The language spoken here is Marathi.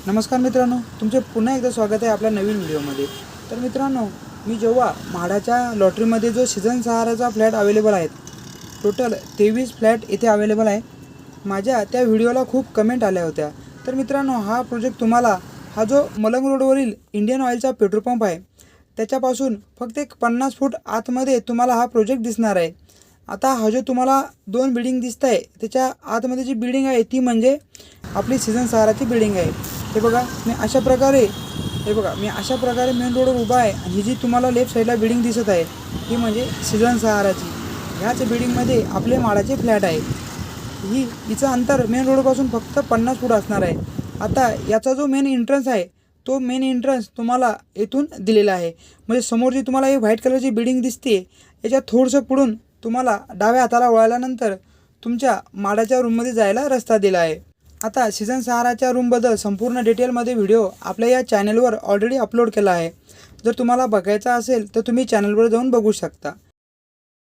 नमस्कार मित्रांनो, तुमचे पुन्हा एकदा स्वागत आहे आपल्या नवीन व्हिडिओमध्ये। तर मित्रांनो, मी जेव्हा म्हाडाच्या लॉटरीमध्ये जो सीझन 6चा फ्लॅट अवेलेबल आहेत, टोटल 23 फ्लॅट इथे अवेलेबल आहे। माझ्या त्या व्हिडिओला खूप कमेंट आल्या होत्या। तर मित्रांनो, हा प्रोजेक्ट तुम्हाला हा जो मलंग रोडवरील इंडियन ऑइलचा पेट्रोल पंप आहे त्याच्यापासून फक्त एक 50 फूट आतमध्ये तुम्हाला हा प्रोजेक्ट दिसणार आहे। आता हा जो तुम्हाला दोन बिल्डिंग दिसत आहे त्याच्या आतमध्ये जी बिल्डिंग आहे ती म्हणजे आपली सीझन 6ची बिल्डिंग आहे। हे बघा, मी अशा प्रकारे मेन रोडवर उभा आहे आणि ही जी तुम्हाला लेफ्ट साईडला बिल्डिंग दिसत आहे ही म्हणजे सीझन 6ची। ह्याच बिल्डिंगमध्ये आपले म्हाडाचे फ्लॅट आहे। हिचं अंतर मेन रोडपासून फक्त 50 फूट असणार आहे। आता याचा जो मेन एंट्रन्स आहे तो मेन एंट्रन्स तुम्हाला इथून दिलेला आहे। म्हणजे समोर जी तुम्हाला ही व्हाईट कलरची बिल्डिंग दिसते याच्या थोडंसं पुढून तुम्हाला डाव्या हाताला वळाल्यानंतर तुमच्या म्हाडाच्या रूममध्ये जायला रस्ता दिला आहे। आता सीझन 6च्या रूमबद्दल संपूर्ण डिटेलमध्ये व्हिडिओ आपल्या या चॅनलवर ऑलरेडी अपलोड केला आहे। जर तुम्हाला बघायचा असेल तर तुम्ही चॅनलवर जाऊन बघू शकता।